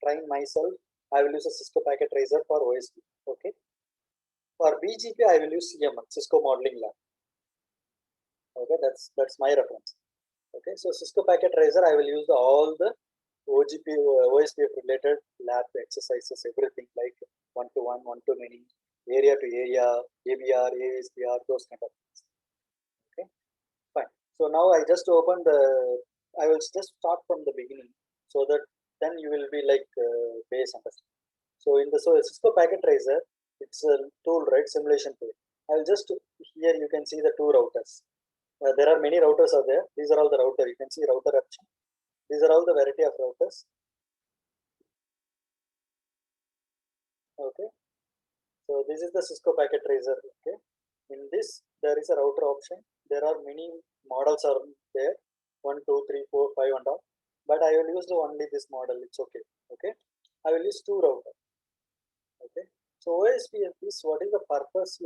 train myself, I will use a Cisco Packet Tracer for OSP. Okay. For BGP, I will use CML, Cisco Modeling Lab. Okay, that's my reference. Okay, so Cisco Packet Tracer, I will use all the OGP, OSPF related lab exercises, everything like one-to-one, one-to-many, area to area, ABR, ASPR, those kind of things. Okay, fine. So now I just open I will just start from the beginning so that then you will be like base understanding. So in the Cisco Packet Tracer, it's a tool, right? Simulation tool. I will just, here you can see the two routers. There are many routers are there. These are all the router. You can see router option. These are all the variety of routers. Okay. So this is the Cisco Packet Tracer. Okay. In this, there is a router option. There are many models are there. 1, 2, 3, 4, 5 and all. But I will use only this model. It's okay. Okay. I will use two routers. Okay. So OSPF is what is the purpose?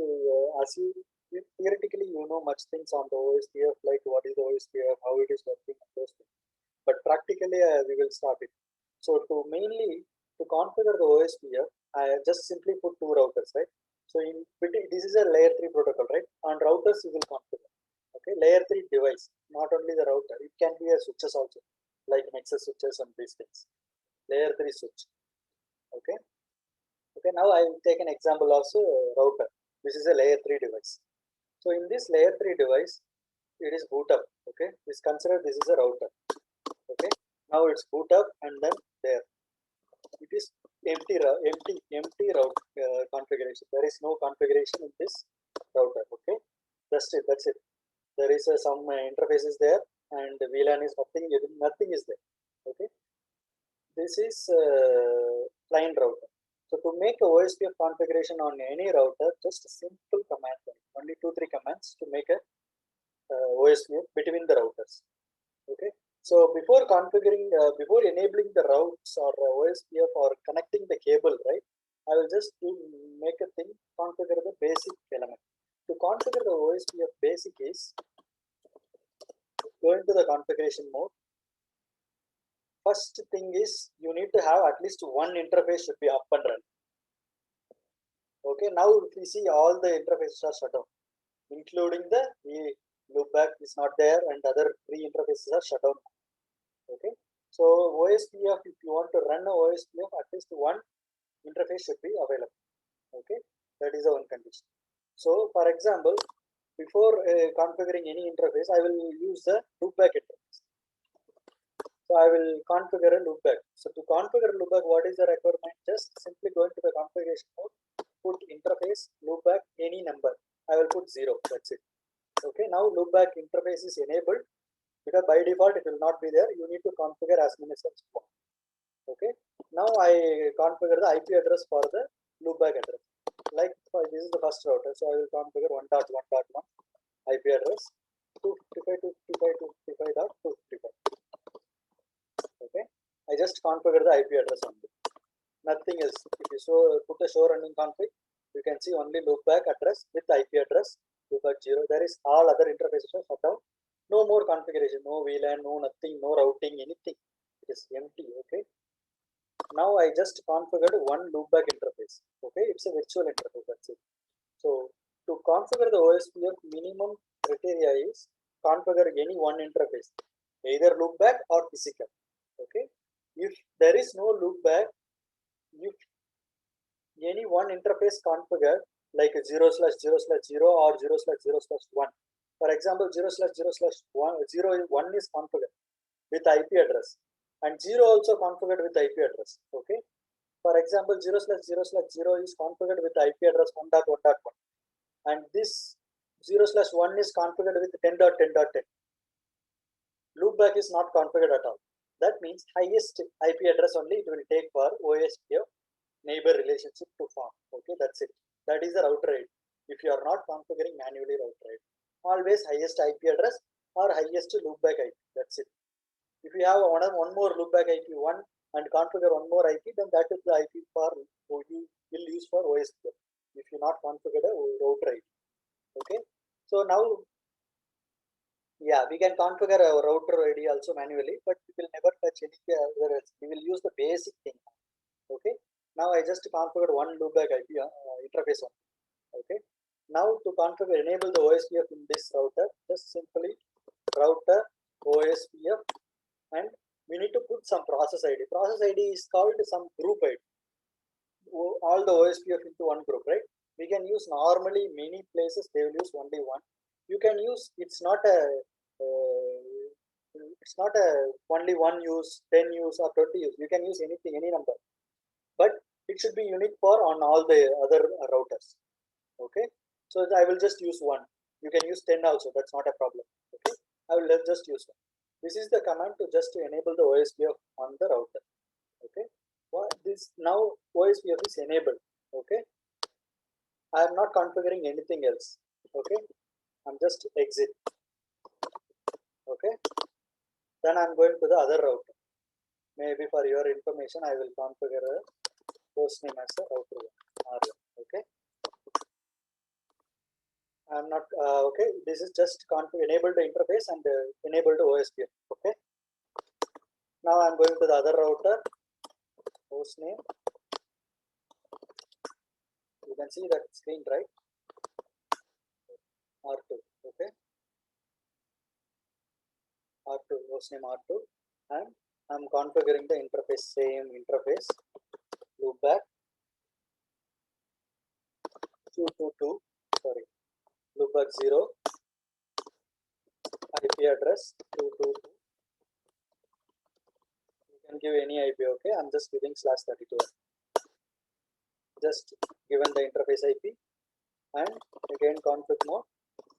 As you theoretically you know much things on the OSPF, like what is the OSPF, how it is working, and those things. But practically we will start it. So to configure the OSPF, I just simply put two routers, right? So this is a layer 3 protocol, right? On routers you will configure. Okay, layer 3 device, not only the router. It can be a switches also, like Nexus switches and these things. Layer 3 switch. Okay. Okay, now I will take an example of router. This is a layer 3 device. So in this layer 3 device, it is boot up. Okay, please consider this is a router. Okay, now it's boot up and then there. It is empty route configuration. There is no configuration in this router. Okay, that's it. There is some interfaces there and the VLAN is nothing is there. Okay, this is plain router. So to make a OSPF configuration on any router, just a simple command, only 2-3 commands to make a OSPF between the routers. Okay. So before configuring, before enabling the routes or OSPF or connecting the cable, right? I will just make a thing, configure the basic element. To configure the OSPF basic is go into the configuration mode. First thing is you need to have at least one interface should be up and running. Okay, now if you see all the interfaces are shut down, including the loopback is not there and other 3 interfaces are shut down. Okay, so OSPF, if you want to run a OSPF, at least one interface should be available. Okay, that is the one condition. So for example, before configuring any interface, I will use the loopback interface. So I will configure a loopback. So to configure loopback, what is the requirement? Just simply go into the configuration mode, put interface loopback any number. I will put 0. That's it. Okay. Now loopback interface is enabled because by default it will not be there. You need to configure as many steps you want. Okay. Now I configure the IP address for the loopback address. Like this is the first router, so I will configure 1.1.1 IP address 255.255.255. Okay, I just configure the IP address only. Nothing else. If you put a show running config, you can see only loopback address with IP address 2.0. There is all other interfaces are shut down. No more configuration, no VLAN, no nothing, no routing, anything. It is empty. Okay. Now I just configured one loopback interface. Okay, it's a virtual interface. That's it. So to configure the OSPF, minimum criteria is configure any one interface, either loopback or physical. Okay, if there is no loopback, if any one interface configured like 0/0/0 or 0/0/1, for example 0/0/1 is configured with IP address and 0 also configured with IP address. Okay, for example 0/0/0 is configured with IP address 1.1.1 and this 0/1 is configured with 10.10.10. Loopback is not configured at all. That means highest IP address only it will take for OSPF neighbor relationship to form. Okay, that's it. That is the router ID. If you are not configuring manually router ID, always highest IP address or highest loopback IP. That's it. If you have one more loopback IP1 and configure one more IP, then that is the IP for you will use for OSPF. If you not configure a router ID. Okay. So now Yeah, we can configure our router ID also manually, but we will never touch any other else. We will use the basic thing. Okay. Now I just configured one loopback IP interface on. Okay. Now to configure enable the OSPF in this router, just simply router OSPF, and we need to put some process ID. Process ID is called some group ID. All the OSPF into one group, right? We can use normally many places they will use only one. You can use, it's not a only one use, 10 use or 20 use. You can use anything, any number, but it should be unique for on all the other routers. Okay, so I will just use one. You can use 10 also, that's not a problem. Okay, I will just use one. This is the command to just enable the OSPF on the router. Okay, this now OSPF is enabled. Okay, I am not configuring anything else. Okay, I'm just exit. Okay, then I'm going to the other router. Maybe for your information, I will configure a host name as a router R1. Okay, I'm not okay. This is just enable the interface and enable the OSPF. Okay, now I'm going to the other router. Host name. You can see that screen, right? R2. Okay, R2 host name R2, and I'm configuring the interface, same interface, loopback 222, sorry, loopback 0, IP address 222. You can give any IP. Okay, I'm just giving /32. Just given the interface IP, and again config mode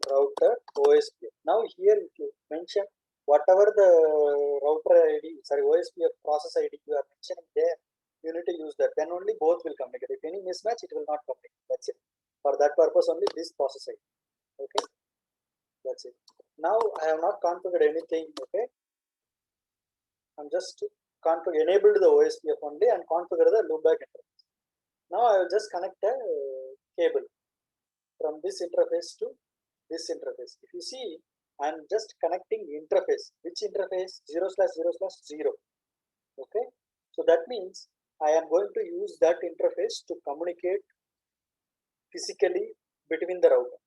router OSPF. Now here if you mention whatever the router ID, sorry, OSPF process ID you are mentioning there, you need to use that. Then only both will communicate. If any mismatch, it will not communicate. That's it. For that purpose only this process ID. Okay, that's it. Now I have not configured anything. Okay, I'm just enabled the OSPF only and configure the loopback interface. Now I will just connect a cable from this interface to this interface. If you see, I'm just connecting interface. Which interface? 0/0/0. Okay, so that means I am going to use that interface to communicate physically between the router.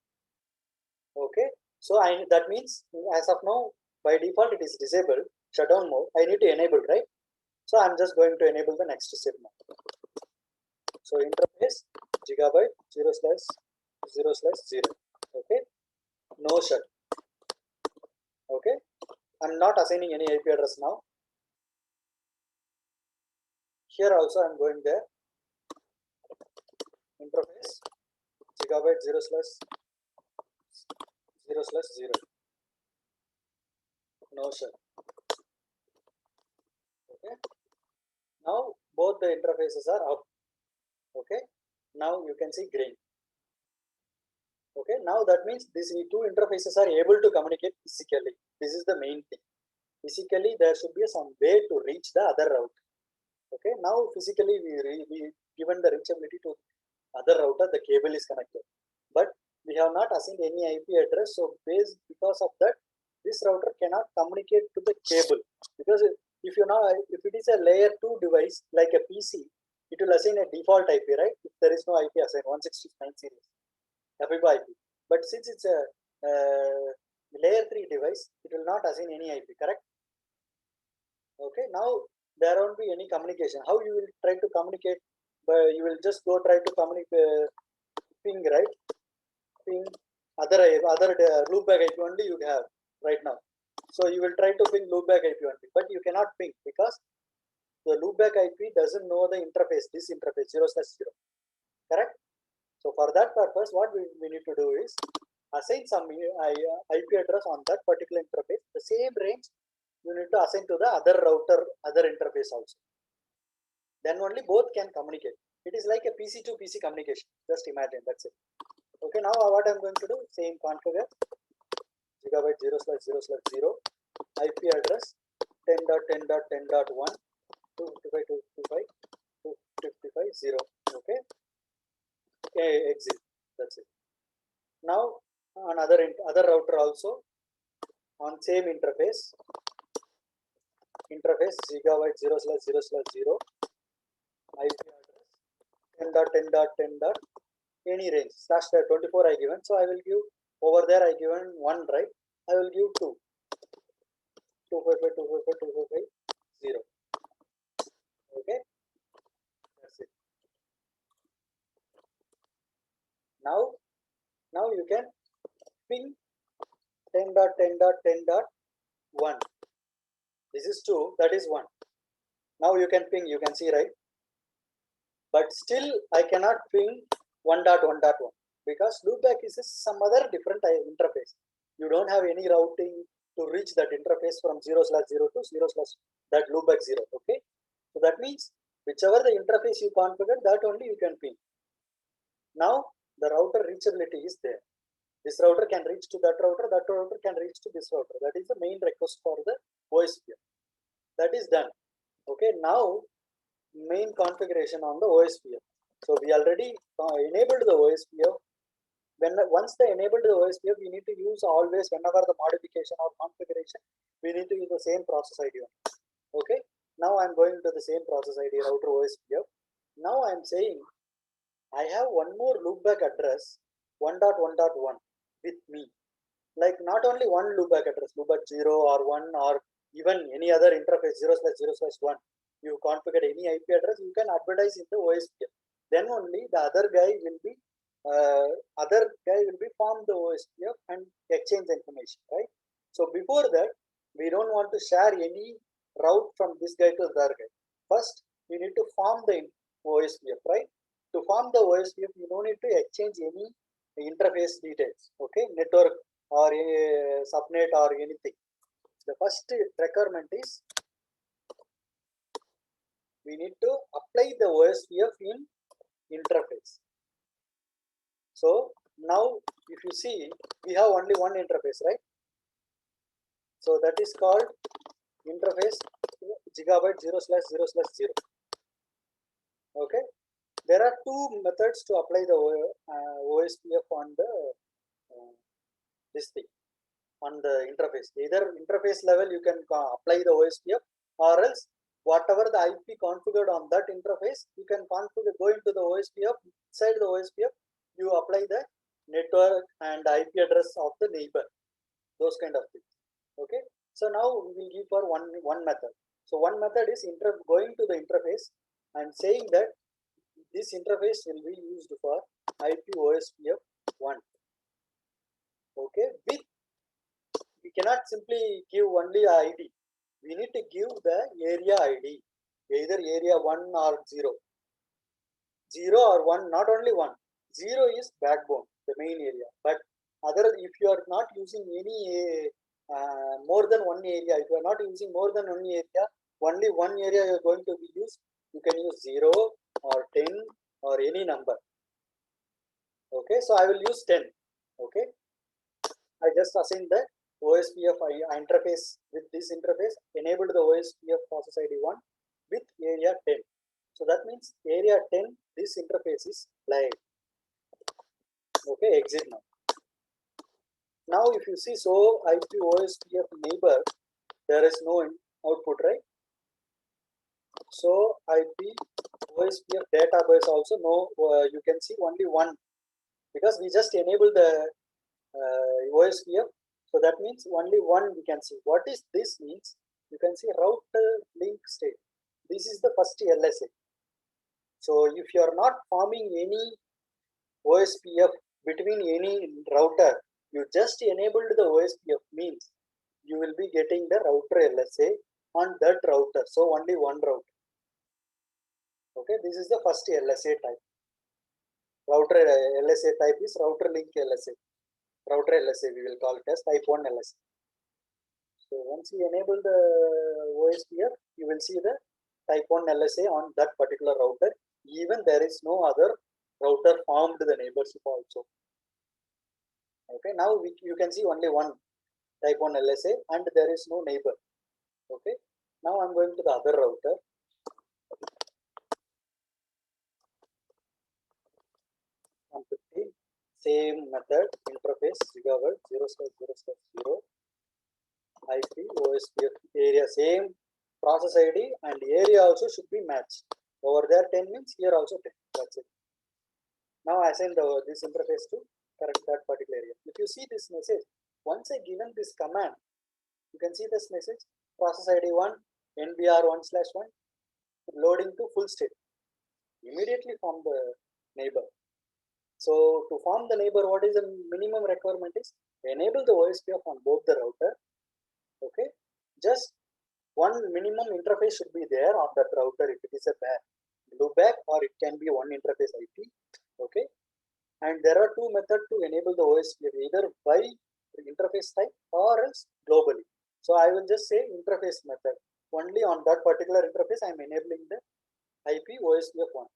Okay, so that means as of now by default it is disabled, shutdown mode. I need to enable, right? So I'm just going to enable the next step now. So interface gigabyte 0/0/0. Okay, no shut. Okay, I'm not assigning any IP address now. Here also I'm going there. Interface gigabyte 0/0/0. No shut. Okay, now both the interfaces are up. Okay, now you can see green. Okay, now that means these two interfaces are able to communicate physically. This is the main thing. Physically, there should be some way to reach the other router. Okay, now physically we given the reachability to other router, the cable is connected, but we have not assigned any IP address. So because of that, this router cannot communicate to the cable, because if it is a layer 2 device like a PC, it will assign a default IP, right? If there is no IP assigned 169 series FIBA IP, but since it's a layer 3 device, it will not assign any IP, correct? Okay, now there won't be any communication. How you will try to communicate? You will just go try to communicate ping, right? Ping other loopback IP only you have right now. So you will try to ping loopback IP only, but you cannot ping because the loopback IP doesn't know the interface. This interface 0/0, correct? So for that purpose, what we need to do is assign some IP address on that particular interface. The same range you need to assign to the other router, other interface also. Then only both can communicate. It is like a PC to PC communication. Just imagine, that's it. Okay, now what I'm going to do, same configure gigabyte 0/0/0 IP address 10.10.10.1 255.255.0. Okay, exit. That's it. Now on other router also, on same interface gigabyte 0/0/0 IP address 10.10.10. Any range /24 I given, so I will give over there I given 1, right? I will give 2 255 0. Okay, that's it. Now you can ping 10.10.10.1. This is 2, that is 1. Now you can ping, you can see, right? But still I cannot ping 1.1.1 because loopback is some other different interface. You don't have any routing to reach that interface from 0/0 to 0/ that loopback 0. Okay, so that means whichever the interface you configure, that only you can ping. Now the router reachability is there. This router can reach to that router can reach to this router. That is the main request for the OSPF. That is done. Okay, now main configuration on the OSPF. So we already enabled the OSPF. Once they enabled the OSPF, we need to use always, whenever the modification or configuration, we need to use the same process ID. Okay, now I'm going to the same process ID router OSPF. Now I'm saying I have one more loopback address 1.1.1 with me. Like not only one loopback address, loopback 0 or 1 or even any other interface 0/0/1. You configure any IP address, you can advertise in the OSPF. Then only the other guy will be form the OSPF and exchange information, right? So before that, we don't want to share any route from this guy to the other guy. First, we need to form the OSPF, right? To form the OSPF, you don't need to exchange any interface details, okay? Network or a subnet or anything. The first requirement is we need to apply the OSPF in interface. So now if you see, we have only one interface, right? So that is called interface gigabyte 0/0/0. Okay, there are two methods to apply the OSPF on the this thing, on the interface. Either interface level you can apply the OSPF, or else whatever the IP configured on that interface, you can configure, go into the OSPF. Inside the OSPF, you apply the network and IP address of the neighbor, those kind of things. Okay, so now we will give for one method. So one method is going to the interface and saying that this interface will be used for IP OSPF 1. Okay, with we cannot simply give only ID. We need to give the area ID, either area 1 or 0. 0 or 1, not only 1. 0 is backbone, the main area. But other, if you are not using any more than one area, if you are not using more than one area, only one area you are going to be used, you can use 0 or 10 or any number. Okay, so I will use 10. Okay, I just assign the OSPF interface. With this interface, enabled the OSPF process ID 1 with area 10. So that means area 10, this interface is live. Okay, exit now. Now if you see, so IP OSPF neighbor, there is no output, right? So IP OSPF database also no, you can see only one, because we just enabled the OSPF. So that means only one we can see. What is this means? You can see router link state. This is the first LSA. So if you are not forming any OSPF between any router, you just enabled the OSPF, means you will be getting the router LSA on that router. So only one router. Okay, this is the first LSA type. Router LSA type is router link LSA. Router LSA we will call it as type 1 LSA. So once you enable the OSPF, you will see the type 1 LSA on that particular router. Even there is no other router formed the neighborship also. Okay, now you can see only one type 1 LSA and there is no neighbor. Okay, now I'm going to the other router. Same method, interface gigabyte 0/0/0. IP OSPF area, same process ID and area also should be matched. Over there 10 means here also 10. That's it. Now I assign this interface to correct that particular area. If you see this message, once I given this command, you can see this message, process ID 1, NBR1/1, loading to full state. Immediately form the neighbor. So to form the neighbor, what is the minimum requirement is enable the OSPF on both the router. Okay, just one minimum interface should be there on that router if it is a loopback, or it can be one interface IP. Okay, and there are two methods to enable the OSPF, either by interface type or else globally. So I will just say interface method. Only on that particular interface I am enabling the IP OSPF1.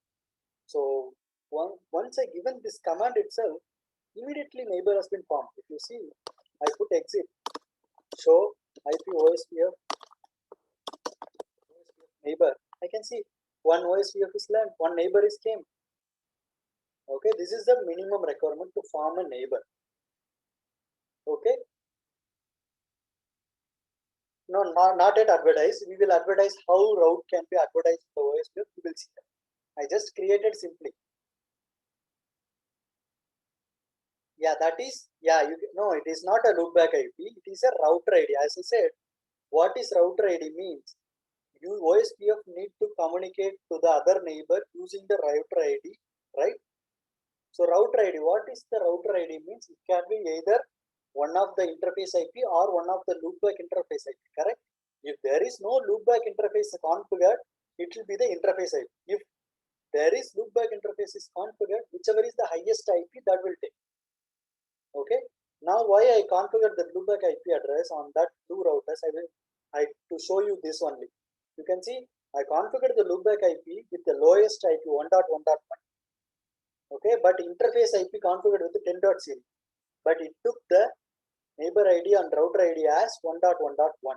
So once I given this command itself, immediately neighbor has been formed. If you see, I put exit, show IP OSPF neighbor. I can see one OSPF is learned, one neighbor is came. Okay, this is the minimum requirement to form a neighbor. Okay. No, not yet advertise. We will advertise how route can be advertised in the OSPF. You will see that. I just created simply. Yeah, that is, yeah, no, it is not a loopback IP. It is a router ID. As I said, what is router ID means? You OSPF need to communicate to the other neighbor using the router ID, right? So router ID, what is the router ID means? It can be either one of the interface IP or one of the loopback interface IP, correct? If there is no loopback interface configured, it will be the interface IP. If there is loopback interface is configured, whichever is the highest IP, that will take. Okay. Now why I configured the loopback IP address on that two routers, to show you this only. You can see I configured the loopback IP with the lowest IP 1.1.1. Okay, but interface IP configured with the 10.0. But it took the neighbor ID and router ID as 1.1.1.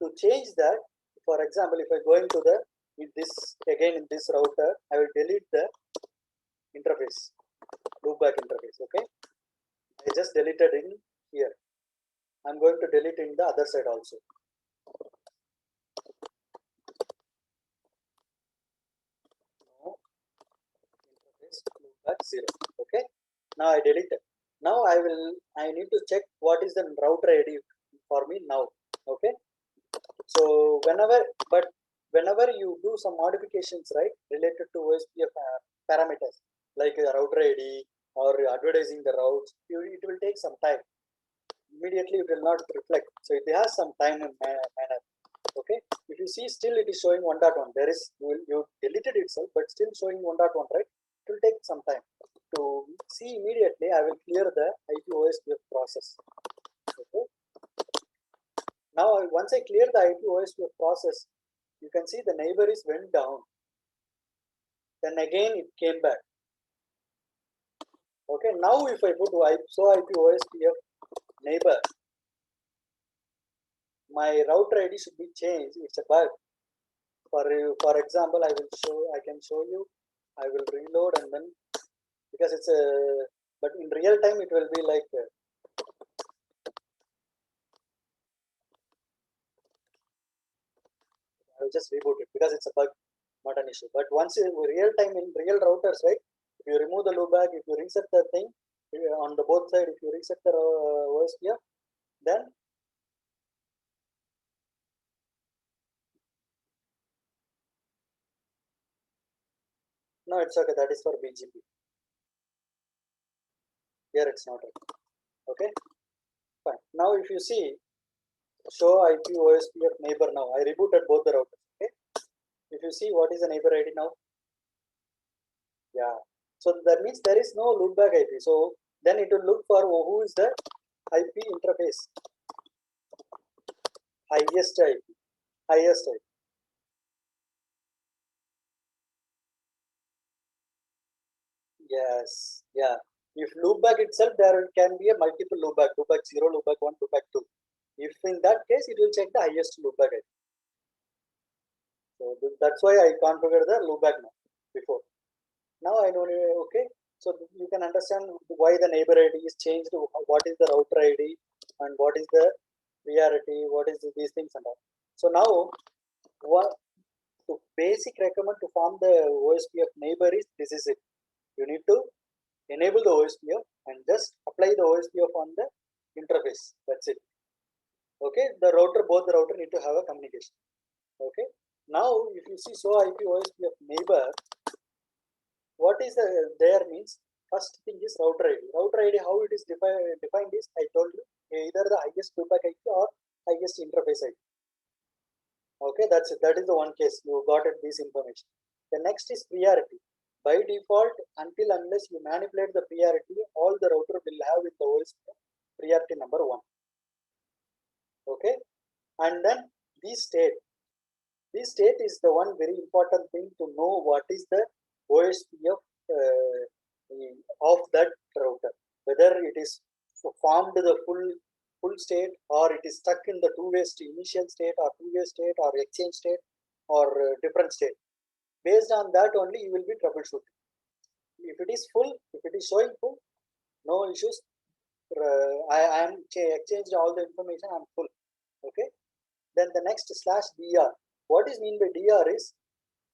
To change that, for example, if I go into the in this router, I will delete the interface, loopback interface. Okay, I just deleted in here. I'm going to delete in the other side also. No interface loopback 0. Okay, now I delete it. Now I need to check what is the router ID for me now. Okay, so whenever you do some modifications, right, related to OSPF parameters like router ID or advertising the routes, it will take some time. Immediately it will not reflect, so it has some time and manner. Okay, if you see, still it is showing 1.1. There is, you deleted itself, but still showing 1.1, right? It will take some time to see. Immediately I will clear the IP OSPF process. Okay, now once I clear the IP OSPF process, you can see the neighbor is went down, then again it came back. Okay, now if I put show IP OSPF neighbor, my router ID should be changed. It's a bug. For example, I can show you. I will reload and then, because it's a, but in real time it will be like I will just reboot it because it's a bug, not an issue. But once in real time in real routers, right? If you remove the loopback, if you reset the thing on the both side, if you reset the OSPF, then no, it's okay. That is for BGP. Here it's not right. Okay, fine. Now if you see, show IP OSPF neighbor now. I rebooted both the routers. Okay, if you see what is the neighbor ID now, yeah. So that means there is no loopback IP. So then it will look for who is the IP interface, highest IP, highest IP. Yes, yeah. If loopback itself, there can be a multiple loopback 0, loopback 1, loopback 2. If in that case, it will check the highest loopback IP. So that's why I configured the loopback now before. Now I know, okay. So you can understand why the neighbor ID is changed, what is the router ID, and what is the priority, what is these things and all. So now what the basic requirement to form the OSPF neighbor is this is it. You need to enable the OSPF and just apply the OSPF on the interface. That's it. Okay, the router, both the router need to have a communication. Okay, now if you see so IP OSPF neighbor, what is the there means first thing is router ID. Router ID, how it is defined is I told you either the highest loopback IP or highest interface ID. Okay, that's it. That is the one case you got it, this information. The next is priority. By default, until unless you manipulate the priority, all the router will have with the OSPF priority number 1. Okay, and then this state. This state is the one very important thing to know what is the OSPF of that router, whether it is formed the full state or it is stuck in the two-way initial state or two-way state or exchange state or different state. Based on that only you will be troubleshooting. If it is full, if it is showing full, no issues. I am exchanged all the information, I am full. Okay. Then the next /DR. What is mean by DR is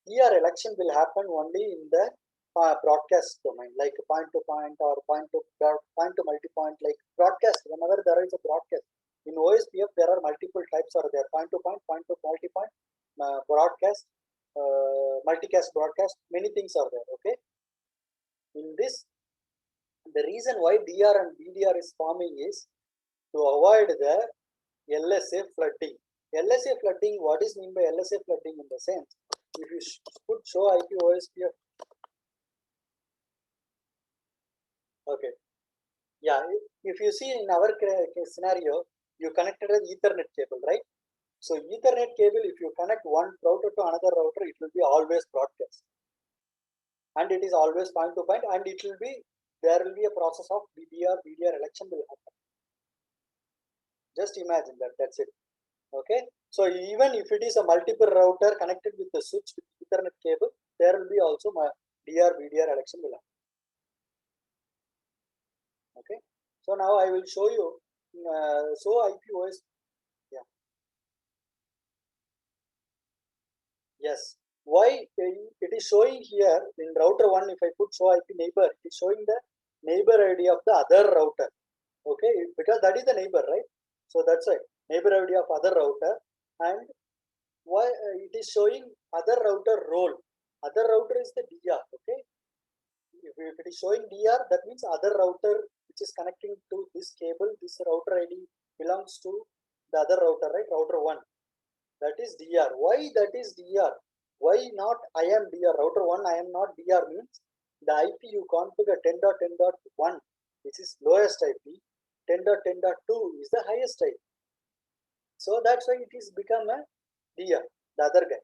DR election will happen only in the broadcast domain, like point to point or point to multi-point, like broadcast. Whenever there is a broadcast in OSPF, there are multiple types are there: point to multi-point, broadcast, multicast broadcast. Many things are there. Okay. In this, the reason why DR and BDR is forming is to avoid the LSA flooding. LSA flooding, what is mean by LSA flooding in the sense, if you could show IP OSPF, okay, yeah, if you see in our scenario, you connected an Ethernet cable, right? So Ethernet cable, if you connect one router to another router, it will be always broadcast. And it is always point to point, and it will be, there will be a process of BDR election will happen. Just imagine that, that's it. Okay, so even if it is a multiple router connected with the switch with Ethernet cable, there will be also BDR election will happen. Okay, so now I will show you. So IPOS, yeah, yes. Why it is showing here in router 1? If I put show IP neighbor, it is showing the neighbor ID of the other router. Okay, because that is the neighbor, right? So that's why neighbor ID of other router, and why it is showing other router role. Other router is the DR. Okay, if it is showing DR, that means other router which is connecting to this cable, this router ID belongs to the other router, right? Router 1. That is DR. Why that is DR? Why not I am DR? Router 1 I am not DR means the IP you configure 10.10.1, which is lowest IP, 10.10.2 is the highest IP. So that's why it is become a DR, the other guy.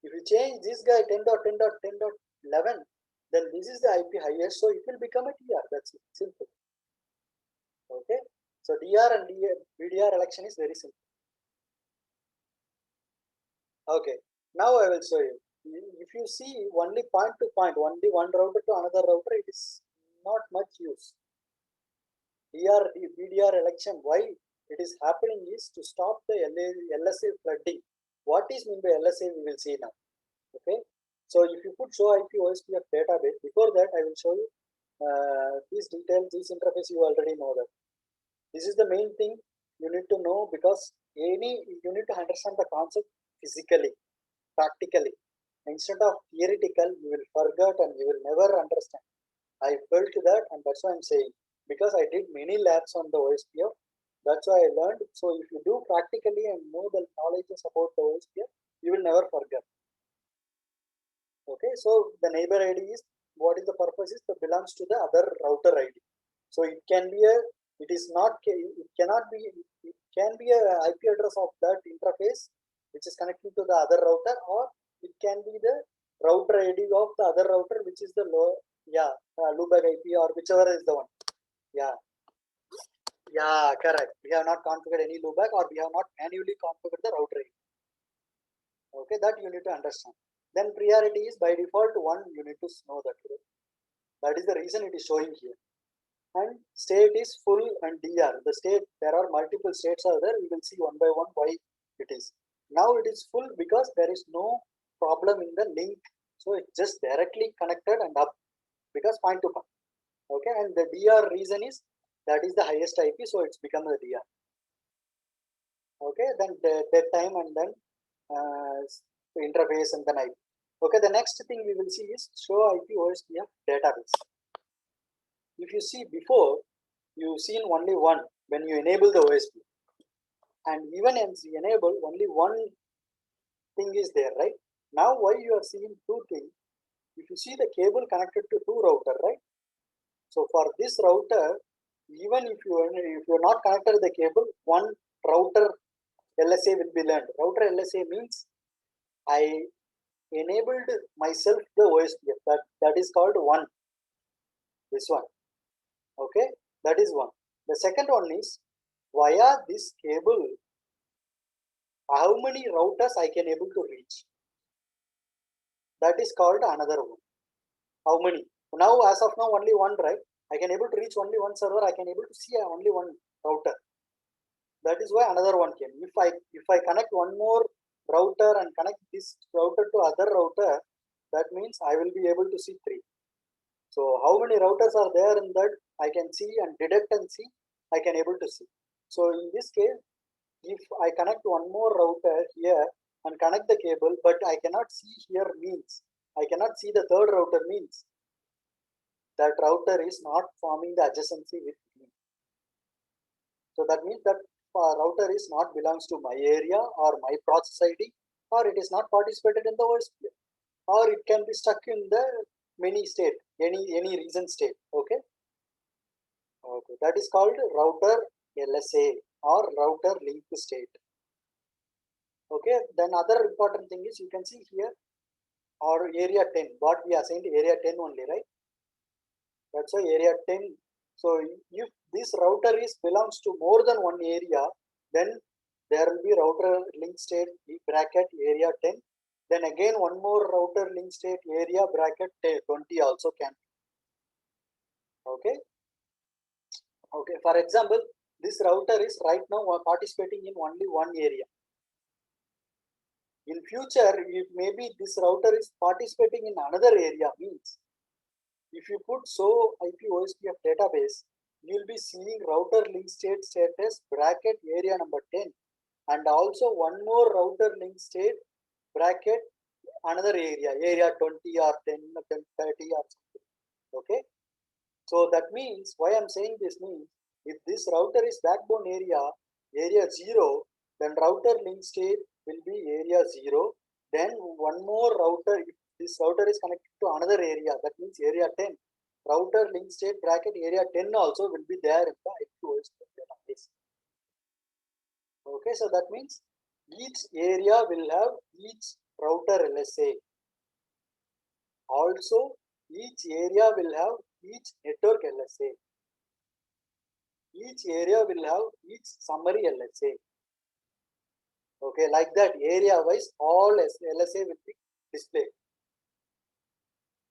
If you change this guy 10.10.10.11, then this is the IP highest, so it will become a DR. That's it. Simple. Okay. So DR and BDR election is very simple. Okay. Now I will show you. If you see only point to point, only one router to another router, it is not much use. BDR election, why it is happening is to stop the LSA flooding. What is mean by LSA we will see now. Okay. So if you put show IP OSPF database, before that I will show you these details, this interface you already know that. This is the main thing you need to know, because you need to understand the concept physically, practically. Instead of theoretical, you will forget and you will never understand. I felt that, and that's why I'm saying, because I did many labs on the OSPF, that's why I learned. So if you do practically and know the knowledges about the OSPF, you will never forget. Okay, so the neighbor ID is, what is the purpose is, that belongs to the other router ID. So it can be a, it is not, it cannot be, it can be a IP address of that interface which is connecting to the other router, or it can be the router ID of the other router which is the loopback IP or whichever is the one. Yeah, correct. We have not configured any loopback, or we have not manually configured the router ID. Okay, that you need to understand. Then priority is by default 1, you need to know that. That is the reason it is showing here. and state is full and DR. The state, there are multiple states are there. We will see one by one why it is. Now it is full because there is no problem in the link. So it's just directly connected and up because point to point. Okay, and the DR reason is that is the highest IP, so it's become the DR. Okay, then that time and then interface and then IP. Okay, the next thing we will see is show IP OSPF database. If you see before, you've seen only one when you enable the OSPF, and even as you enable, only one thing is there, right? Now, why you are seeing two things? If you see the cable connected to two router, right? So for this router, even if you are not connected to the cable, one router LSA will be learned. Router LSA means I enabled myself the OSPF. That is called one. This one. Okay, that is one. The second one is via this cable, how many routers I can able to reach. That is called another one. How many? Now, as of now, only one, right? I can able to reach only one server. I can able to see only one router. That is why another one came. If I connect one more router and connect this router to other router, that means I will be able to see three. So how many routers are there in that I can see and detect and see, I can able to see. So in this case, if I connect one more router here and connect the cable, but I cannot see here means, I cannot see the third router means that router is not forming the adjacency with me. So that means that router is not belongs to my area or my process ID, or it is not participated in the OSPF, or it can be stuck in the many state, any region state. Okay. Okay, that is called router LSA or router linked state. Okay, then other important thing is you can see here or area 10, what we assigned area 10 only, right? That's why area 10. So if this router is belongs to more than one area, then there will be router link state bracket area 10. Then again one more router link state area bracket 20 also can. Okay. Okay, for example, this router is right now participating in only one area. In future, if maybe this router is participating in another area, means if you put so IP OSPF database, you will be seeing router link state status bracket area number 10, and also one more router link state bracket another area 20 or 10, 30 or something. Okay. So that means why I'm saying this means if this router is backbone area 0, then router link state will be area 0. Then one more router, if this router is connected to another area, that means area 10. Router link state bracket area 10 also will be there in the IP database. Okay, so that means each area will have each router LSA. Also, each area will have each network LSA. Each area will have each summary LSA. Okay, like that area wise all LSA will be displayed.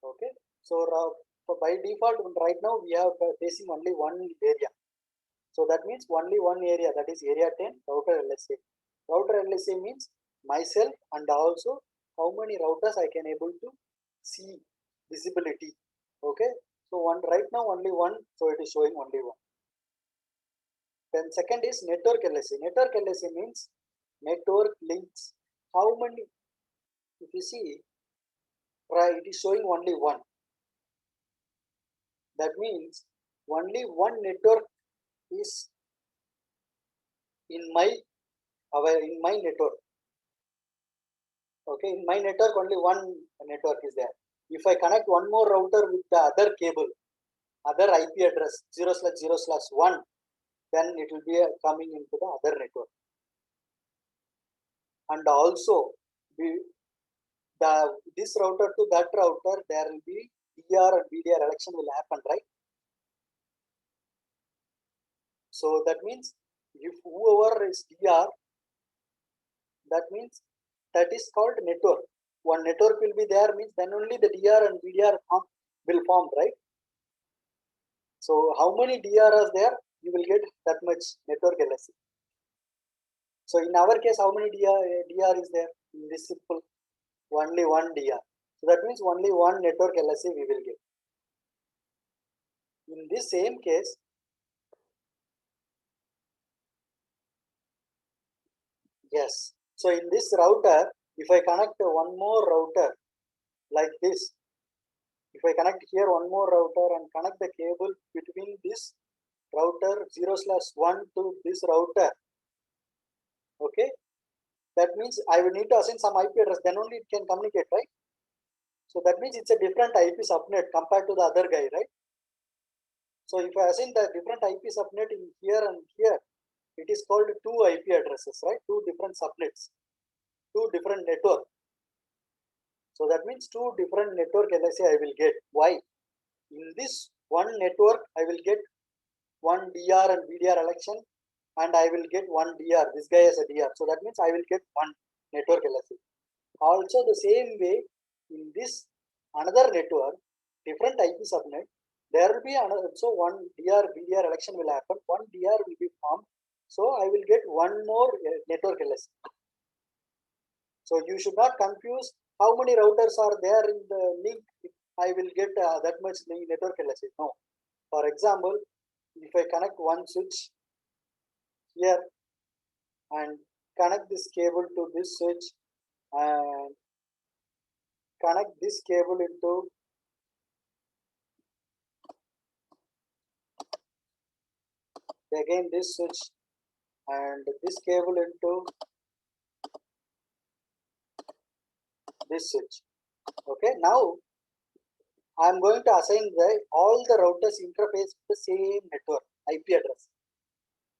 Okay, so by default right now we are facing only one area. So that means only one area, that is area 10 router LSA. Router LSA means myself and also how many routers I can able to see visibility. Okay, so one right now only one, so it is showing only one. Then second is network LSA. Network LSA means network links. How many? If you see, right, it is showing only one. That means only one network is in my network. Okay, in my network only one network is there. If I connect one more router with the other cable, other IP address 0/0/1, then it will be coming into the other network. And also this router to that router, there will be DR and BDR election will happen, right? So that means if whoever is DR, that means that is called network. One network will be there means then only the DR and BDR will form, right? So how many DR are there? You will get that much network LSC. So in our case, how many DR is there in this simple? Only one DR. So that means only one network LSC we will get. In this same case, yes. So in this router, if I connect one more router like this, if I connect here one more router and connect the cable between this router 0/1 to this router, okay, that means I will need to assign some IP address, then only it can communicate, right? So that means it's a different IP subnet compared to the other guy, right? So if I assign the different IP subnet in here and here, it is called two IP addresses, right? Two different subnets, two different network. So that means two different network LSA I will get. Why? In this one network, I will get one DR and BDR election, and I will get one DR. This guy has a DR. So that means I will get one network LSA. Also the same way, in this another network, different IP subnet, there will be another, so one DR, BDR election will happen, one DR will be formed. So I will get one more network LSA. So you should not confuse how many routers are there in the link. I will get that much network LSA. No. For example, if I connect one switch here and connect this cable to this switch and connect this cable into again this switch and this cable into this switch. Okay, now I am going to assign all the routers interface with the same network IP address.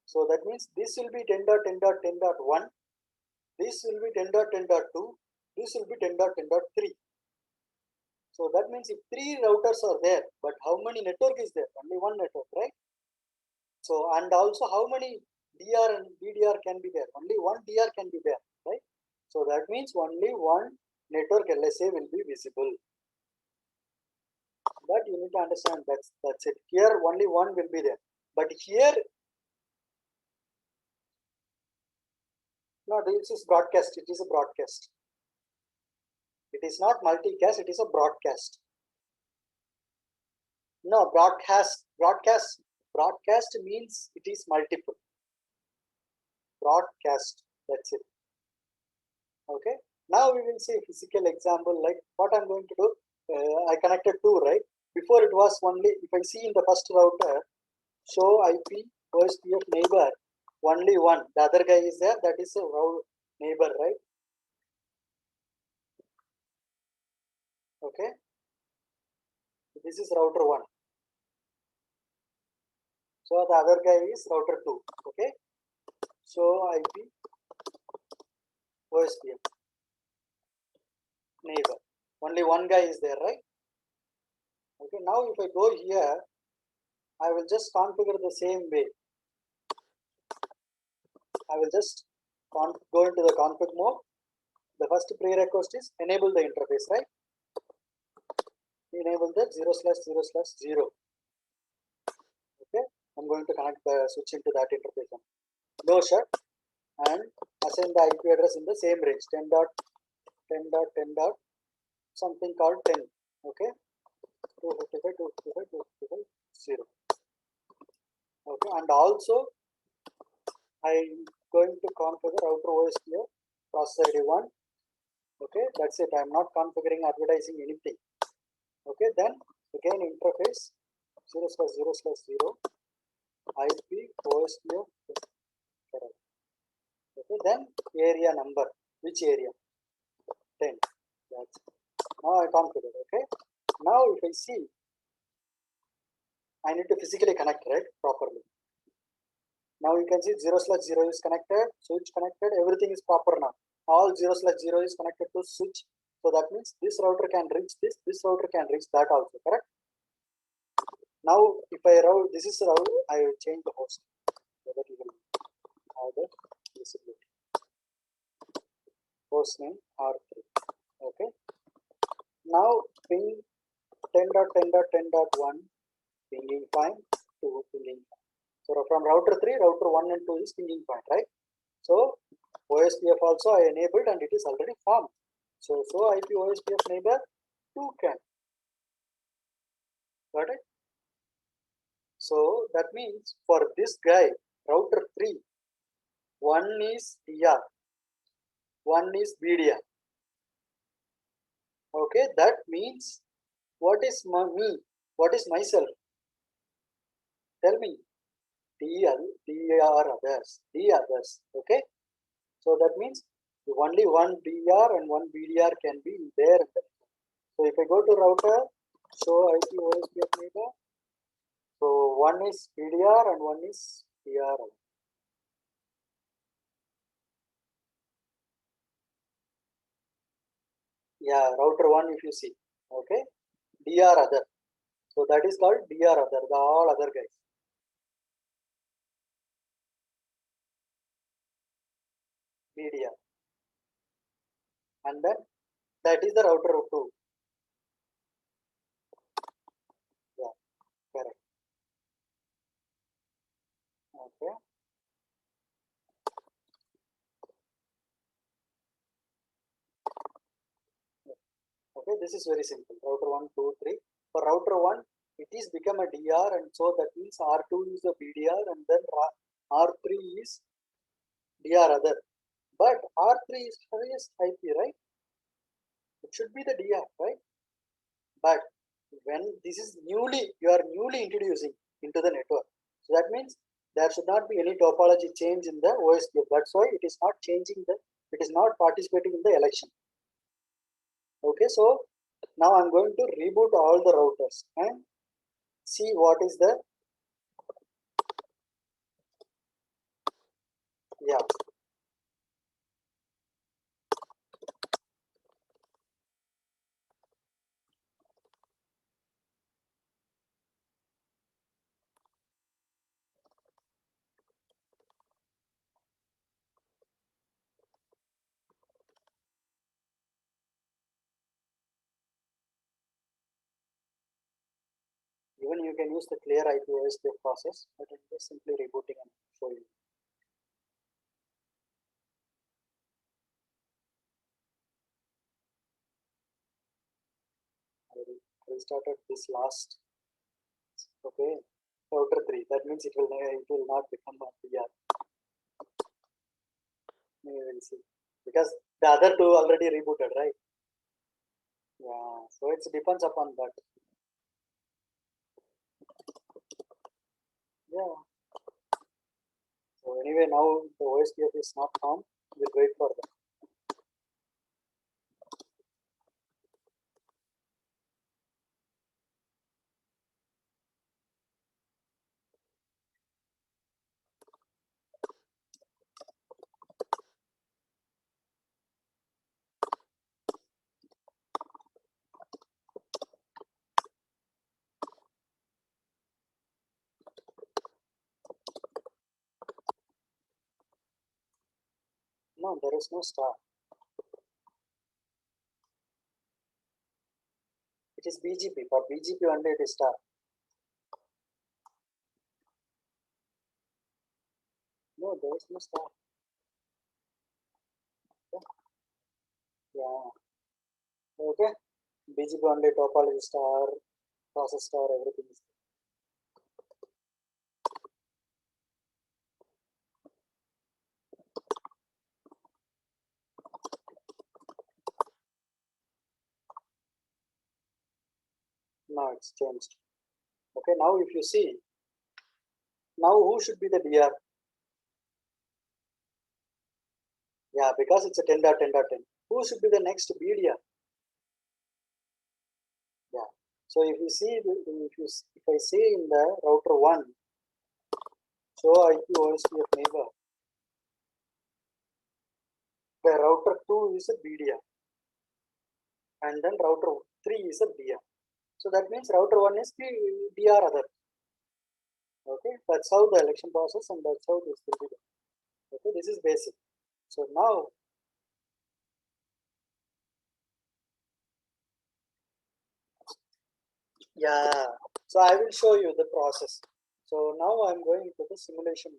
So that means this will be 10.10.10.1, this will be 10.10.2, this will be 10.10.3. So that means if three routers are there, but how many network is there? Only one network, right? So and also how many DR and BDR can be there? Only one DR can be there, right? So that means only one network LSA will be visible. But you need to understand that's it. Here only one will be there. But here, no, this is broadcast. It is a broadcast. It is not multicast. It is a broadcast. No, broadcast. Broadcast means it is multiple. Broadcast. That's it. Okay. Now we will see a physical example like what I'm going to do. I connected two, right? Before it was only, if I see in the first router, show IP OSPF neighbor, only one. The other guy is there, that is a neighbor, right? Okay. This is router 1. So the other guy is router 2. Okay. So IP OSPF neighbor. Only one guy is there, right? Okay. Now if I go here, I will just configure the same way. I will just go into the config mode. The first prerequisite is enable the interface, right? Enable the 0/0/0. Okay. I'm going to connect the switch into that interface. No shut and assign the IP address in the same range 10.10.10. Something called 10. Okay. 255.255.255.0. Okay. And also I'm going to configure router OSPF process ID 1. Okay. That's it. I'm not configuring advertising anything. Okay. Then again interface 0/0/0 IP OSPF. Okay, then area number, which area? 10. That's now I configure. Okay. Now if I see, I need to physically connect, right, properly. Now you can see 0/0 is connected, switch connected, everything is proper now. All 0/0 is connected to switch. So that means this router can reach this router can reach that also, correct? Now if I route, this is route, I will change the host so that you will have the visibility. Host name R3. Okay. Now ping 10.10.10.1 pinging fine. 2 pinging point. So from router 3, router 1 and 2 is pinging point, right? So OSPF also I enabled and it is already formed. So IP OSPF neighbor 2 can. Got it? So that means for this guy, router 3, one is DR, one is BDR. Okay, that means what is me? What is myself? Tell me. DL, DR others, D others. Okay, so that means only one DR and one BDR can be there. So if I go to router, show IP OSPF neighbor. So one is BDR and one is DR. Yeah, router 1 if you see. Okay, DR other. So that is called DR other, the all other guys. BDR. And then that is the router 2. Yeah, correct. Okay. Okay, this is very simple. Router 1, 2, 3. For router 1, it is become a DR, and so that means R2 is a BDR and then R3 is DR other. But R3 is highest IP, right? It should be the DR, right? But when this is newly, you are newly introducing into the network. So that means there should not be any topology change in the OSPF. That's why it is not changing it is not participating in the election. Okay, so now I'm going to reboot all the routers and see what is the, yeah. Even you can use the clear IP OSPF process, but it is simply rebooting and show you. I restarted this last. Okay, router 3. That means it will not become a PR. We will see, because the other two already rebooted, right? Yeah, so it depends upon that. Yeah. So anyway, now the OSPF is not found. We'll wait for that. No, there is no star. It is BGP. For BGP only it is star. No, there is no star. Yeah. Okay. BGP only topology star, process star, everything is. Now it's changed. Okay, now if you see, now who should be the DR? Yeah, because it's a 10.10.10. Who should be the next BDR? Yeah. So if you see, if I say in the router 1, show IP OSPF neighbor, the router 2 is a BDR, and then router 3 is a DR. So that means router 1 is the DR other. Okay, that's how the election process, and that's how this will be done. Okay, this is basic. So now, yeah, so I will show you the process. So now I'm going to the simulation.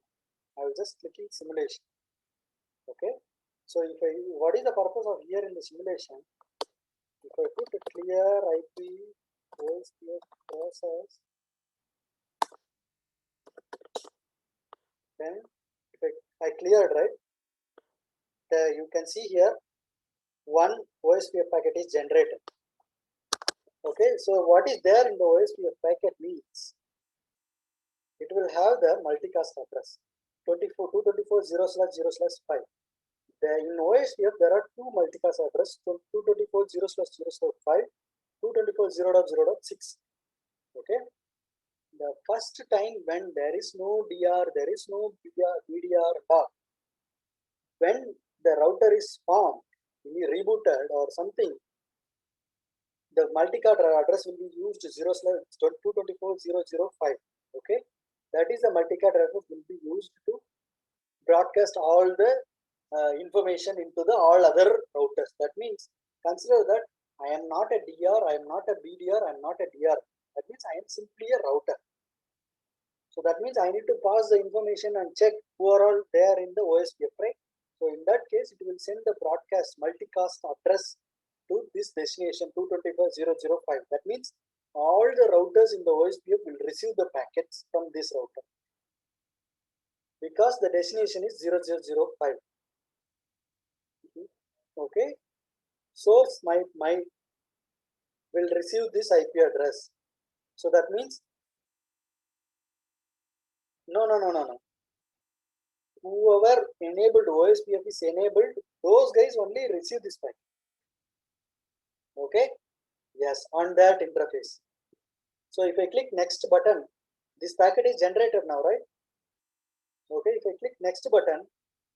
I will just click in simulation. Okay. So if what is the purpose of here in the simulation? If I put a clear IP OSPF process, then if I cleared, right? You can see here one OSPF packet is generated. Okay, so what is there in the OSPF packet means it will have the multicast address 224.0/0/5. In OSPF there are two multicast address 224.0/0/5, 224.0.0.6. Okay, the first time when there is no DR, there is no BDR dot. When the router is formed, rebooted or something, the multicast address will be used 224.0.0.5. Okay, that is the multicast address will be used to broadcast all the information into the all other routers. That means consider that I am not a DR, I am not a BDR, I am not a DR. That means I am simply a router. So that means I need to pass the information and check who are all there in the OSPF, right? So in that case, it will send the broadcast multicast address to this destination 224.0.0.5. That means all the routers in the OSPF will receive the packets from this router because the destination is 0.0.0.5. Okay, source my will receive this IP address. So that means no. Whoever enabled OSPF is enabled, those guys only receive this packet. Okay, yes, on that interface. So if I click next button, this packet is generated now, right? Okay, if I click next button,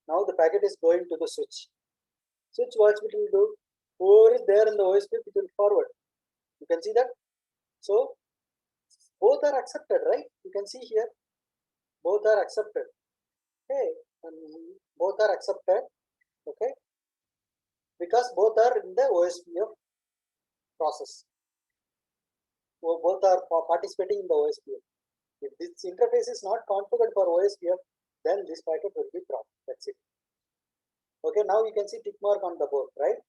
now the packet is going to the switch. Switch, what it will do? Whoever is there in the OSPF, it will forward. You can see that. So both are accepted, right? You can see here, both are accepted. Okay, both are accepted. Okay, because both are in the OSPF process. So both are participating in the OSPF. If this interface is not configured for OSPF, then this packet will be dropped. That's it. Okay, now you can see tick mark on the board, right?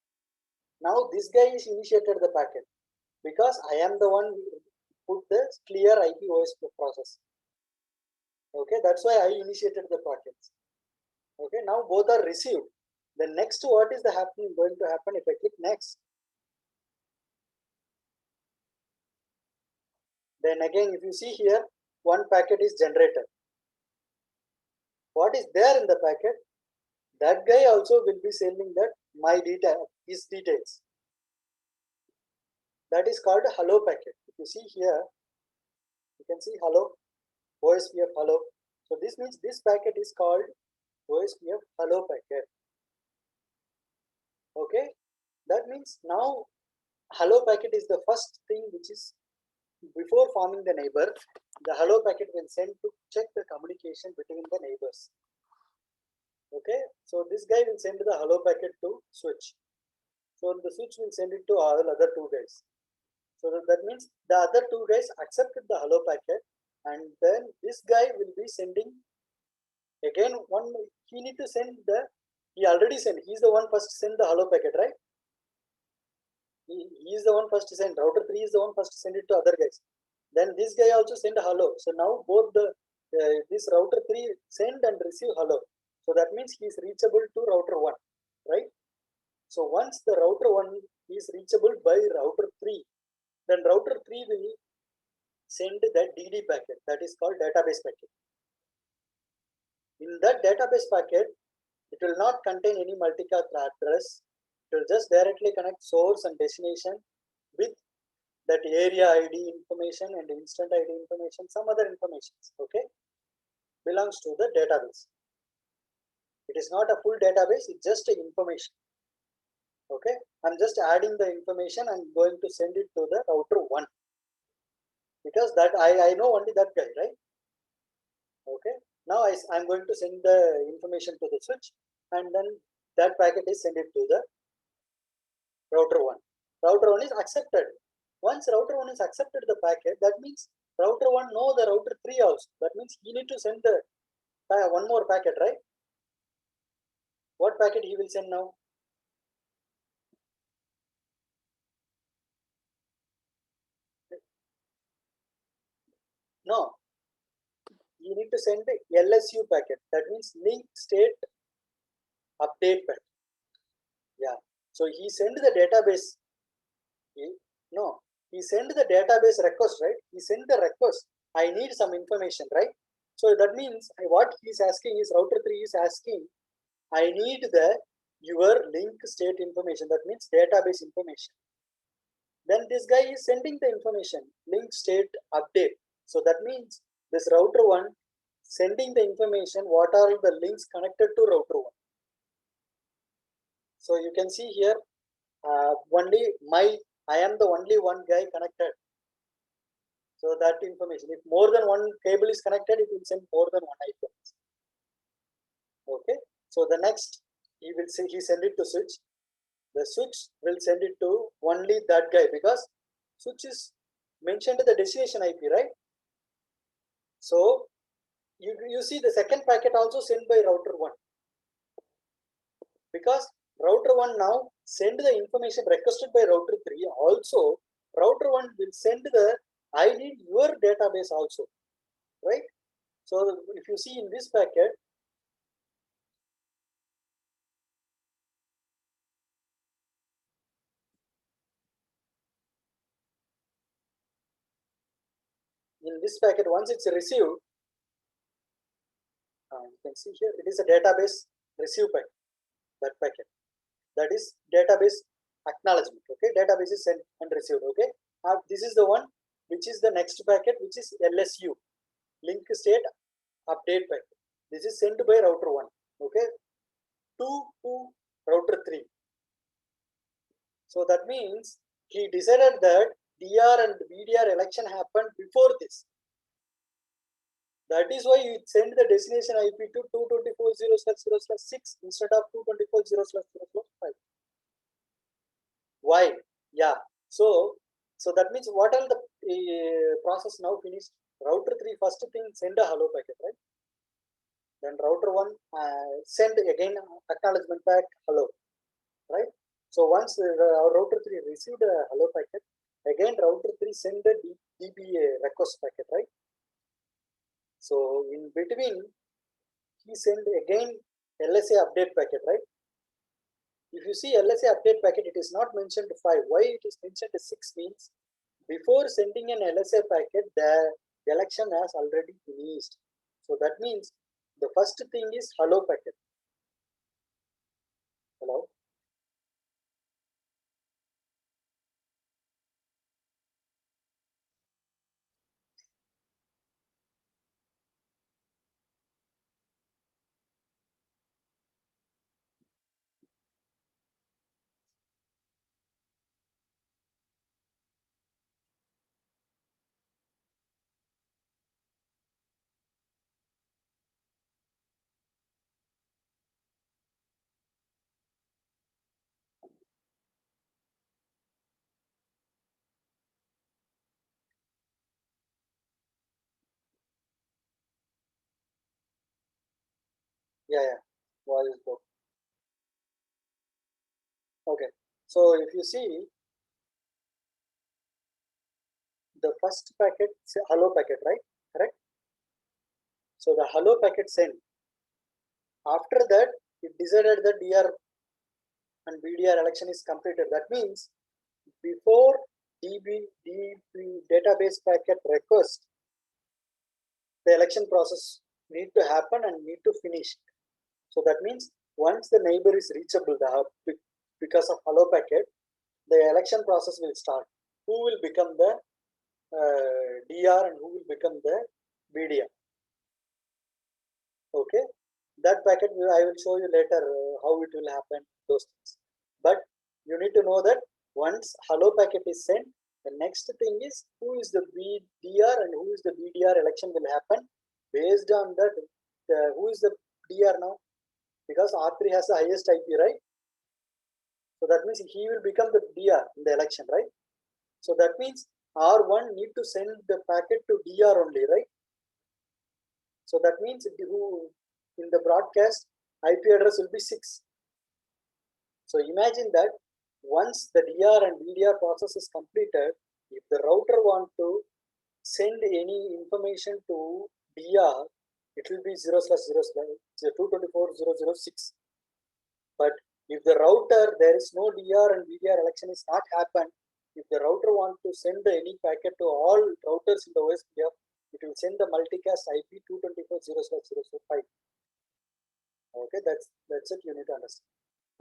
Now this guy is initiated the packet because I am the one who put the clear IP OSPF process. Okay, that's why I initiated the packets. Okay, now both are received. The next, what is going to happen if I click next? Then again, if you see here, one packet is generated. What is there in the packet? That guy also will be sending that his details. That is called a hello packet. If you see here, you can see hello, OSPF hello. So this means this packet is called OSPF hello packet. Okay, that means now hello packet is the first thing which is before forming the neighbor. The hello packet will send to check the communication between the neighbors. Okay, so this guy will send the hello packet to switch. So the switch will send it to all other two guys. So that means the other two guys accepted the hello packet, and then this guy will be sending again one. He need to send he already sent. He's the one first to send the hello packet, right? He is the one first to send. Router 3 is the one first to send it to other guys. Then this guy also send a hello. So now both this router 3 send and receive hello. So that means he is reachable to router 1, right? So once the router 1 is reachable by router 3, then router 3 will send that DD packet, that is called database packet. In that database packet, it will not contain any multicast address. It will just directly connect source and destination with that area ID information and instant ID information, some other information, okay, belongs to the database. It is not a full database, it's just a information. Okay, I'm just adding the information and going to send it to the router 1 because that I know only that guy, right? Okay, now I'm going to send the information to the switch, and then that packet is sent it to the router 1. Router 1 is accepted. Once router 1 is accepted the packet, that means router 1 know the router 3 also. That means he need to send the one more packet, right? What packet he will send now? No, you need to send the LSU packet. That means link state update packet. Yeah. So he sent the database. No, he sent the database request, right? He sent the request. I need some information, right? So that means what he is asking is router 3 is asking, I need the your link state information. That means database information. Then this guy is sending the information, link state update. So that means this router 1 sending the information, what are the links connected to router 1. So you can see here, I am the only one guy connected. So that information, if more than one cable is connected, it will send more than one IP. Okay. So the next, he send it to switch. The switch will send it to only that guy, because switch is mentioned the destination IP, right? So you see the second packet also sent by router 1, because router 1 now send the information requested by router 3. Also router 1 will send the I need your database also, right? So if you see in this packet, once it's received, you can see here it is a database receive packet. That packet, that is database acknowledgement. Okay, database is sent and received. Okay, this is the one which is the next packet, which is LSU, link state update packet. This is sent by router 1, okay, to router 3. So that means he decided that DR and VDR election happened before this. That is why you send the destination IP to 224.0/0/6 instead of 224.0/0/5. Why? Yeah. So that means what are the process now finished? Router 3 first thing send a hello packet, right? Then router 1 send again acknowledgement pack hello, right? So once our router 3 received a hello packet, again router 3 send the DBA request packet, right? So in between, he send again LSA update packet, right? If you see LSA update packet, it is not mentioned 5. Why it is mentioned 6 means before sending an LSA packet, the election has already finished. So that means the first thing is hello packet. Hello. Yeah. Voice book. Okay. So if you see the first packet, hello packet, right? Correct. So the hello packet sent. After that, it decided that DR and BDR election is completed. That means before DB database packet request, the election process need to happen and need to finish. So that means once the neighbor is reachable, because of hello packet, the election process will start. Who will become the DR and who will become the BDR? Okay, that packet I will show you later how it will happen, those things. But you need to know that once hello packet is sent, the next thing is who is the BDR and who is the BDR election will happen. Based on that, who is the DR now? Because R3 has the highest IP, right? So that means he will become the DR in the election, right? So that means R1 need to send the packet to DR only, right? So that means in the broadcast IP address will be 6. So imagine that once the DR and BDR process is completed, if the router want to send any information to DR, it will be 0/0/224.0.0.6. But if the router, there is no DR and BDR election is not happened, if the router want to send any packet to all routers in the OSPF, it will send the multicast IP 224.0/0.5. Okay, that's it you need to understand.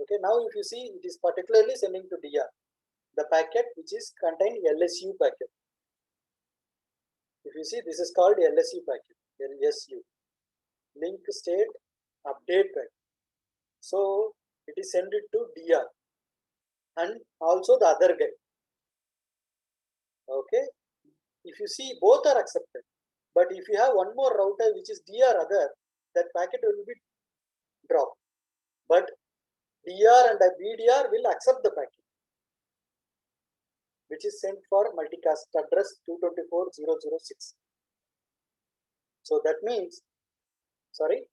Okay, now if you see, it is particularly sending to DR the packet which is contained LSU packet. If you see, this is called LSU packet, LSU, link state update packet. So it is sent it to DR and also the other guy. Okay, if you see, both are accepted. But if you have one more router which is DR other, that packet will be dropped. But DR and the BDR will accept the packet, which is sent for multicast address 224.0.0.6. So that means, sorry.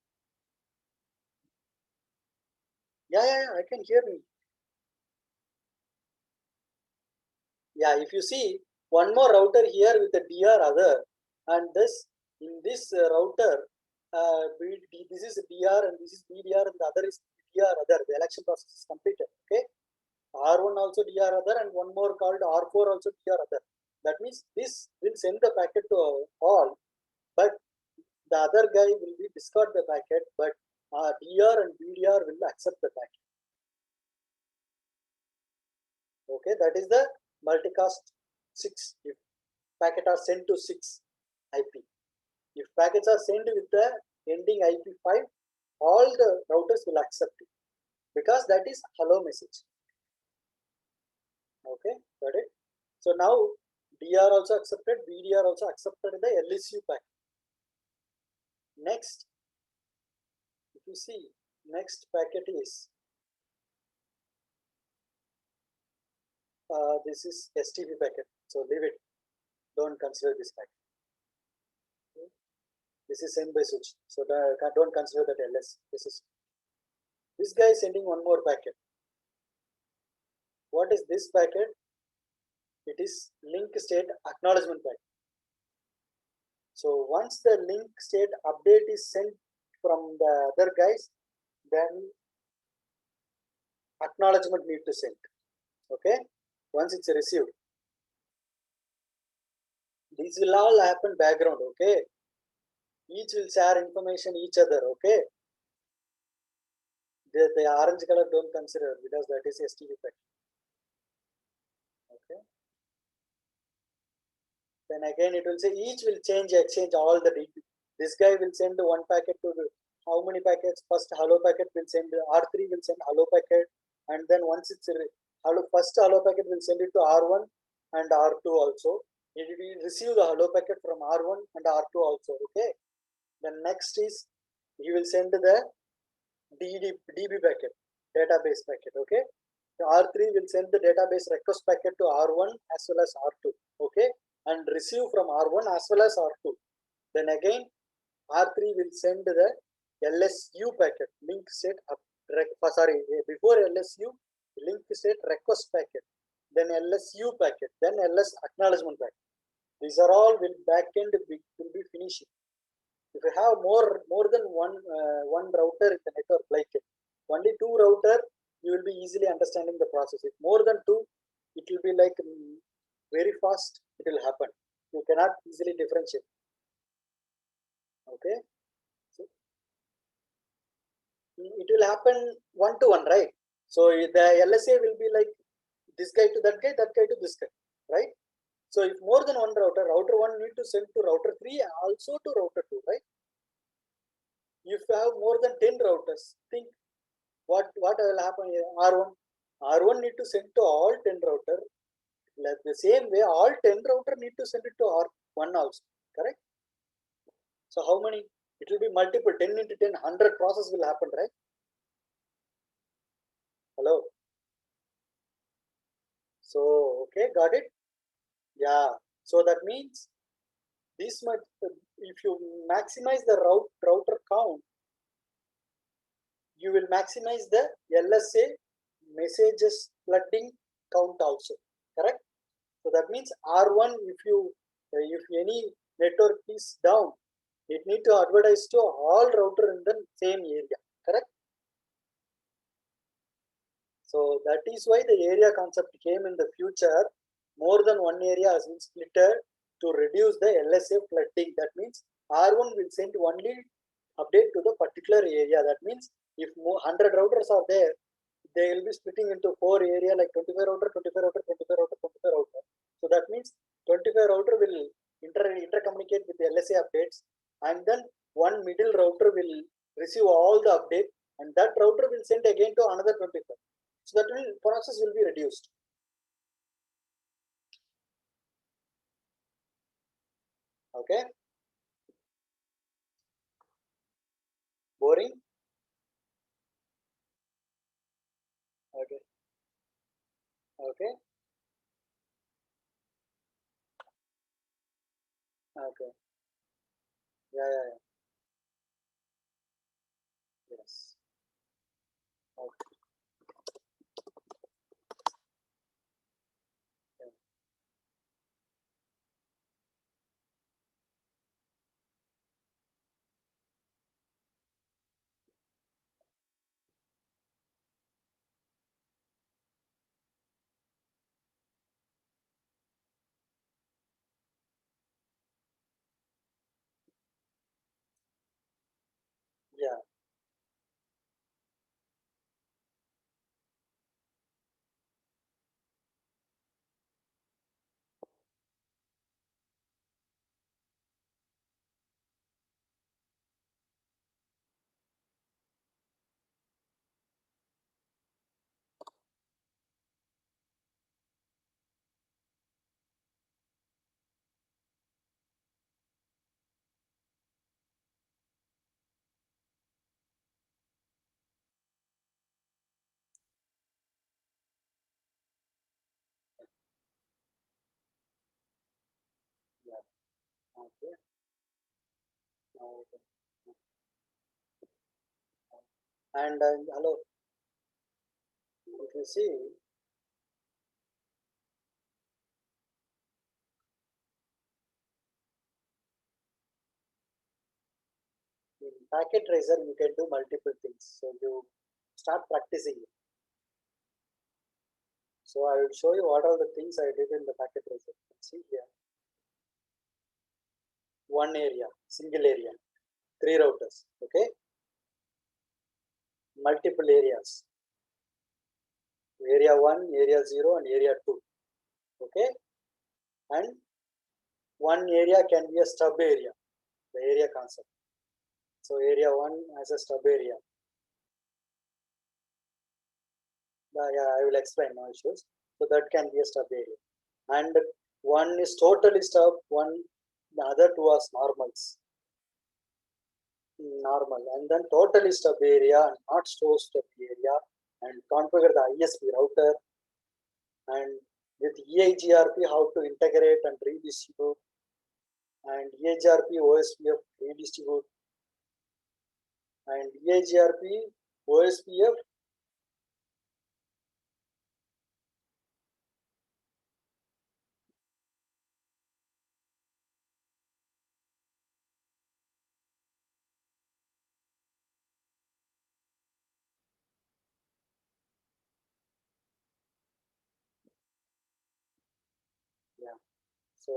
Yeah, I can hear me. Yeah, if you see one more router here with the DR other, and this in this router, this is DR and this is BDR and the other is DR other. The election process is completed. Okay, R1 also DR other and one more called R4 also DR other. That means this will send the packet to all, but the other guy will be discard the packet, but DR and BDR will accept the packet. Okay, that is the multicast 6. If packet are sent to 6 IP, if packets are sent with the ending IP5, all the routers will accept it because that is hello message. Okay, got it. So now DR also accepted, BDR also accepted the LSU packet. Next, if you see, next packet is this is STP packet. So leave it. Don't consider this packet. Okay. This is send by switch. So don't consider that LS. This guy is sending one more packet. What is this packet? It is link state acknowledgement packet. So once the link state update is sent from the other guys, then acknowledgement need to send. Okay, once it's received, these will all happen background. Okay, each will share information each other. Okay, the orange color don't consider because that is STP packet. Okay, then again it will say each will exchange all the DP. This guy will send one packet to the, how many packets? First hello packet will send, R3 will send hello packet, and then once it's first hello packet will send it to R1 and R2 also. It will receive the hello packet from R1 and R2 also. Okay, then next is he will send the DB packet, database packet. Okay, the R3 will send the database request packet to R1 as well as R2. Okay, and receive from R1 as well as R2. Then again R3 will send the LSU packet, link state before LSU, link state request packet, then LSU packet, then LS acknowledgement packet. These are all will backend will be finishing. If you have more than one router in the network, like only 2 router, you will be easily understanding the process. If more than 2, it will be like very fast. It will happen. You cannot easily differentiate. Okay, so it will happen 1 to 1, right? So the LSA will be like this guy to that guy to this guy, right? So if more than one router 1 need to send to router 3, also to router 2, right? If you have more than 10 routers, think what will happen here. R1 need to send to all 10 router. Like the same way, all 10 router need to send it to R1 also, correct? So how many? It will be multiple, 10 into 10, 100 process will happen, right? Hello. So, okay, got it? Yeah. So that means this much, if you maximize the router count, you will maximize the LSA messages flooding count also, correct? So that means R1, if any network is down, it need to advertise to all router in the same area, correct? So that is why the area concept came in the future. More than one area has been splitted to reduce the LSA flooding. That means R1 will send only update to the particular area. That means if 100 routers are there, they will be splitting into 4 area like 25 router, 25 router, 25 router, 25 router. So that means 25 router will intercommunicate with the LSA updates, and then one middle router will receive all the update, and that router will send again to another 25. So that process will be reduced. Okay. Boring. Okay. Okay. Okay. Yeah. Yeah. Yeah. Yes. Okay. Yeah. Yeah. Okay. Okay. And hello, if you see in packet tracer, you can do multiple things. So you start practicing it. So I will show you what are the things I did in the packet tracer. See here, one area, single area, 3 routers. Okay, multiple areas, area 1, area 0, and area 2. Okay, and one area can be a stub area, the area concept. So area 1 as a stub area. Yeah, I will explain, no issues. So that can be a stub area. And one is totally stub, the other two are normals. Normal, and then totally stub area and not store stub area, and configure the ISP router, and with EIGRP how to integrate and redistribute, and EIGRP OSPF redistribute, and EIGRP OSPF. Yeah, so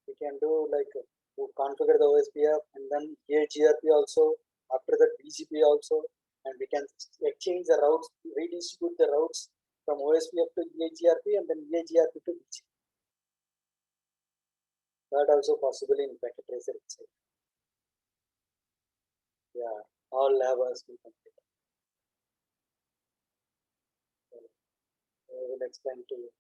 we can do like to configure the OSPF, and then EIGRP also, after that BGP also, and we can exchange the routes, redistribute the routes from OSPF to EIGRP, and then EIGRP to BGP. That also possible in packet tracer itself. Yeah, all lab has been completed. So I will explain to you.